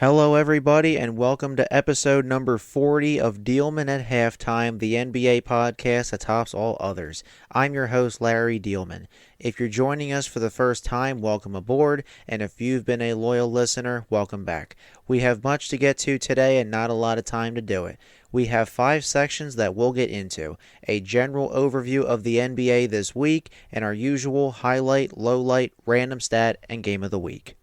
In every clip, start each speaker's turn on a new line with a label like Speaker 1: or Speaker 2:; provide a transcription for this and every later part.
Speaker 1: Hello, everybody, and welcome to episode number 40 of Diehlman at Halftime, the NBA podcast that tops all others. I'm your host, Larry Diehlman. If you're joining us for the first time, welcome aboard, and if you've been a loyal listener, welcome back. We have much to get to today and not a lot of time to do it. We have 5 sections that we'll get into: a general overview of the NBA this week, and our usual highlight, lowlight, random stat, and game of the week.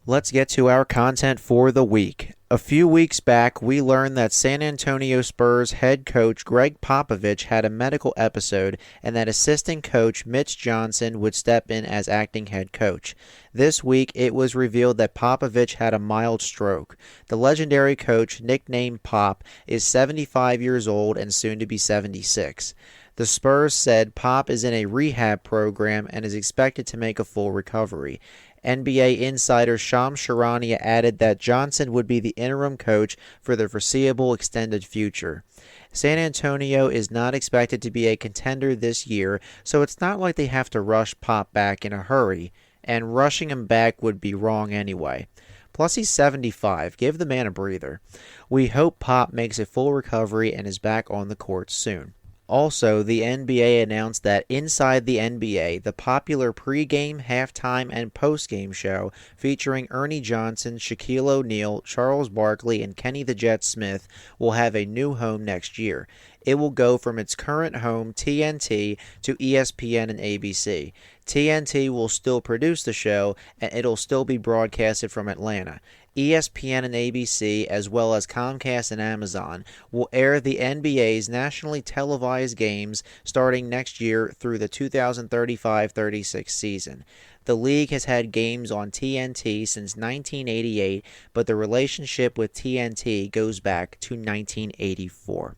Speaker 1: Let's get to our content for the week. A few weeks back, we learned that San Antonio Spurs head coach Greg Popovich had a medical episode and that assistant coach Mitch Johnson would step in as acting head coach. This week, it was revealed that Popovich had a mild stroke. The legendary coach, nicknamed Pop, is 75 years old and soon to be 76. The Spurs said Pop is in a rehab program and is expected to make a full recovery. NBA insider Shams Charania added that Johnson would be the interim coach for the foreseeable extended future. San Antonio is not expected to be a contender this year, so it's not like they have to rush Pop back in a hurry, and rushing him back would be wrong anyway. Plus, he's 75. Give the man a breather. We hope Pop makes a full recovery and is back on the court soon. Also, the NBA announced that Inside the NBA, the popular pregame, halftime, and postgame show featuring Ernie Johnson, Shaquille O'Neal, Charles Barkley, and Kenny the Jet Smith, will have a new home next year. It will go from its current home, TNT, to ESPN and ABC. TNT will still produce the show, and it'll still be broadcasted from Atlanta. ESPN and ABC, as well as Comcast and Amazon, will air the NBA's nationally televised games starting next year through the 2035-36 season. The league has had games on TNT since 1988, but the relationship with TNT goes back to 1984.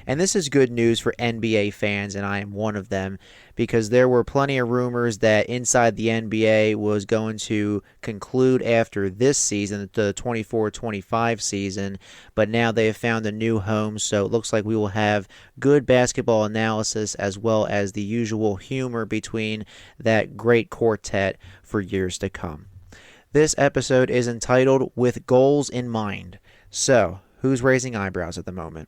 Speaker 1: And this is good news for NBA fans, and I am one of them, because there were plenty of rumors that Inside the NBA was going to conclude after this season, the 24-25 season, but now they have found a new home, so it looks like we will have good basketball analysis as well as the usual humor between that great quartet for years to come. This episode is entitled With Goals in Mind. So, who's raising eyebrows at the moment?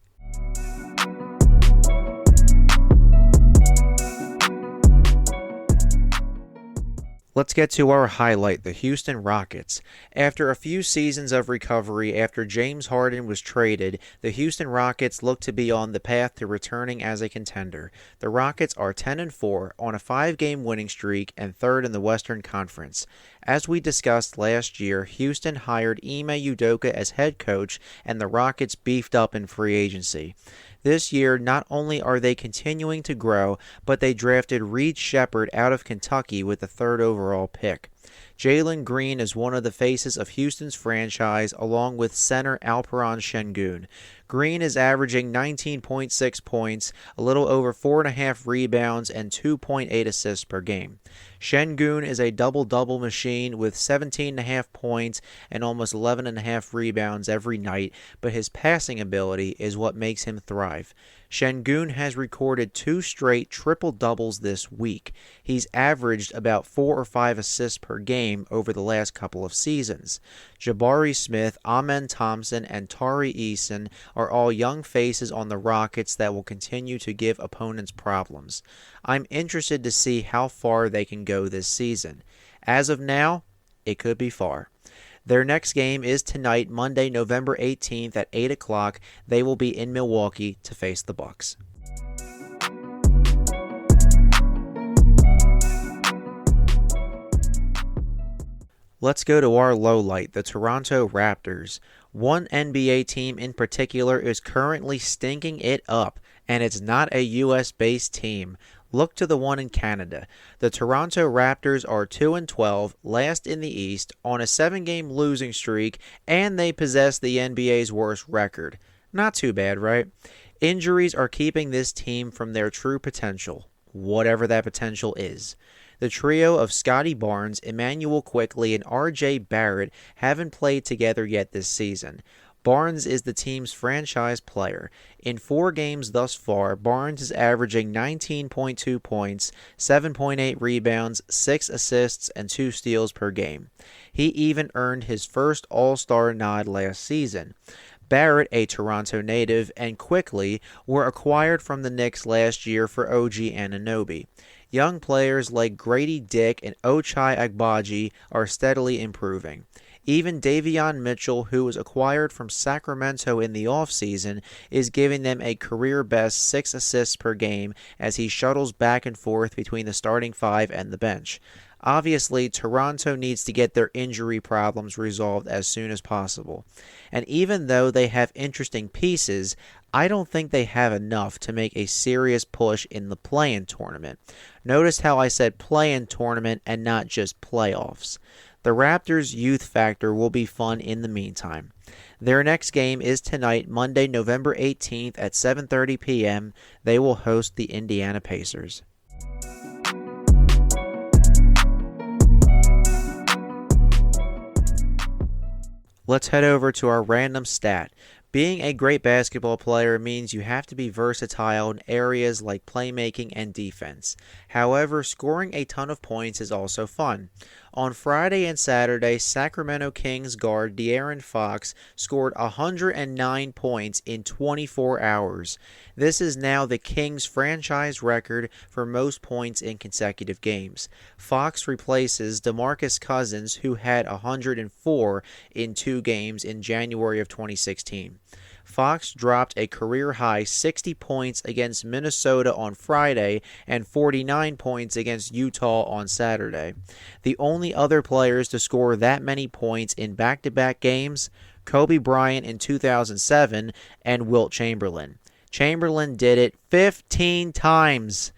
Speaker 1: Let's get to our highlight, the Houston Rockets. After a few seasons of recovery after James Harden was traded, the Houston Rockets look to be on the path to returning as a contender. The Rockets are 10-4 on a 5-game winning streak and third in the Western Conference. As we discussed last year, Houston hired Ime Udoka as head coach, and the Rockets beefed up in free agency. This year, not only are they continuing to grow, but they drafted Reed Sheppard out of Kentucky with the 3rd overall pick. Jalen Green is one of the faces of Houston's franchise, along with center Alperen Şengün. Green is averaging 19.6 points, a little over 4.5 rebounds, and 2.8 assists per game. Şengün is a double-double machine with 17.5 points and almost 11.5 rebounds every night, but his passing ability is what makes him thrive. Şengün has recorded 2 straight triple-doubles this week. He's averaged about 4 or 5 assists per game over the last couple of seasons. Jabari Smith, Amen Thompson, and Tari Eason are all young faces on the Rockets that will continue to give opponents problems. I'm interested to see how far they can go this season. As of now, it could be far. Their next game is tonight, Monday, November 18th at 8 o'clock. They will be in Milwaukee to face the Bucks. Let's go to our lowlight, the Toronto Raptors. One NBA team in particular is currently stinking it up, and it's not a US-based team. Look to the one in Canada. The Toronto Raptors are 2-12, last in the East, on a 7-game losing streak, and they possess the NBA's worst record. Not too bad, right? Injuries are keeping this team from their true potential, whatever that potential is. The trio of Scotty Barnes, Emmanuel Quickley, and R.J. Barrett haven't played together yet this season. Barnes is the team's franchise player. In 4 games thus far, Barnes is averaging 19.2 points, 7.8 rebounds, 6 assists, and 2 steals per game. He even earned his first All-Star nod last season. Barrett, a Toronto native, and Quickley were acquired from the Knicks last year for OG Anunoby. Young players like Grady Dick and Ochai Agbaji are steadily improving. Even Davion Mitchell, who was acquired from Sacramento in the offseason, is giving them a career-best 6 assists per game as he shuttles back and forth between the starting 5 and the bench. Obviously, Toronto needs to get their injury problems resolved as soon as possible. And even though they have interesting pieces, I don't think they have enough to make a serious push in the play-in tournament. Notice how I said play-in tournament and not just playoffs. The Raptors' youth factor will be fun in the meantime. Their next game is tonight, Monday, November 18th at 7:30 p.m. They will host the Indiana Pacers. Let's head over to our random stat. Being a great basketball player means you have to be versatile in areas like playmaking and defense. However, scoring a ton of points is also fun. On Friday and Saturday, Sacramento Kings guard De'Aaron Fox scored 109 points in 24 hours. This is now the Kings' franchise record for most points in consecutive games. Fox replaces DeMarcus Cousins, who had 104 in 2 games in January of 2016. Fox dropped a career-high 60 points against Minnesota on Friday and 49 points against Utah on Saturday. The only other players to score that many points in back-to-back games, Kobe Bryant in 2007 and Wilt Chamberlain. Chamberlain did it 15 times.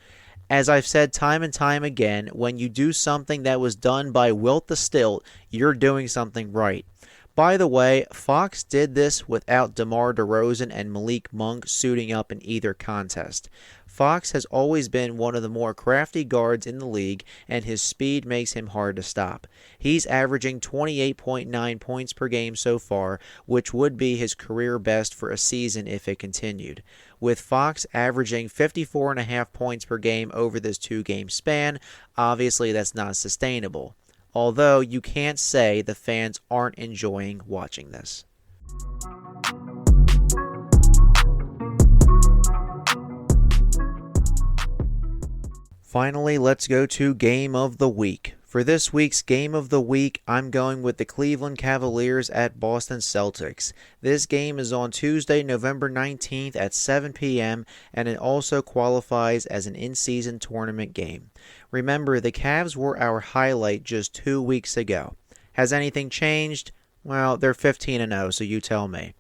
Speaker 1: As I've said time and time again, when you do something that was done by Wilt the Stilt, you're doing something right. By the way, Fox did this without DeMar DeRozan and Malik Monk suiting up in either contest. Fox has always been one of the more crafty guards in the league, and his speed makes him hard to stop. He's averaging 28.9 points per game so far, which would be his career best for a season if it continued. With Fox averaging 54.5 points per game over this 2-game span, obviously that's not sustainable. Although you can't say the fans aren't enjoying watching this. Finally, let's go to Game of the Week. For this week's Game of the Week, I'm going with the Cleveland Cavaliers at Boston Celtics. This game is on Tuesday, November 19th at 7 p.m., and it also qualifies as an in-season tournament game. Remember, the Cavs were our highlight just 2 weeks ago. Has anything changed? Well, they're 15-0, so you tell me.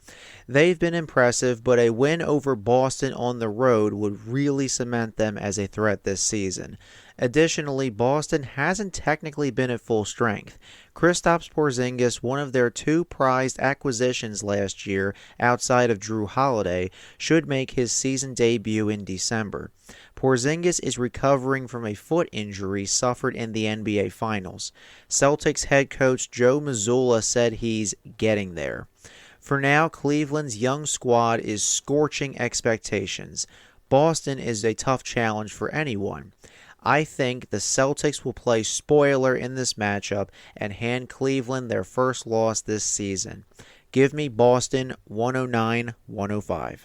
Speaker 1: They've been impressive, but a win over Boston on the road would really cement them as a threat this season. Additionally, Boston hasn't technically been at full strength. Kristaps Porzingis, one of their 2 prized acquisitions last year outside of Drew Holiday, should make his season debut in December. Porzingis is recovering from a foot injury suffered in the NBA Finals. Celtics head coach Joe Mazzulla said he's getting there. For now, Cleveland's young squad is scorching expectations. Boston is a tough challenge for anyone. I think the Celtics will play spoiler in this matchup and hand Cleveland their first loss this season. Give me Boston 109-105.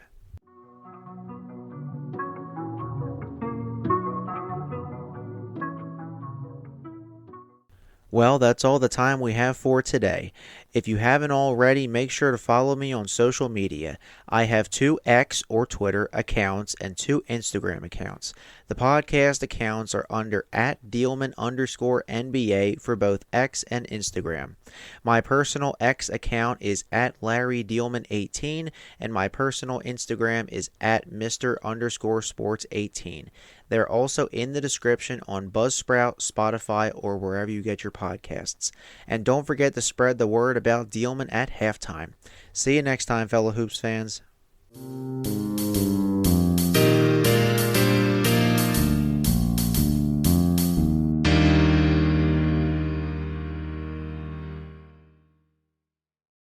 Speaker 1: Well, that's all the time we have for today. If you haven't already, make sure to follow me on social media. I have 2 X or Twitter accounts and 2 Instagram accounts. The podcast accounts are under @Diehlman_NBA for both X and Instagram. My personal X account is @LarryDiehlman18, and my personal Instagram is @Mr_Sports18. They're also in the description on Buzzsprout, Spotify, or wherever you get your podcasts. And don't forget to spread the word about Diehlman at halftime. See you next time, fellow Hoops fans.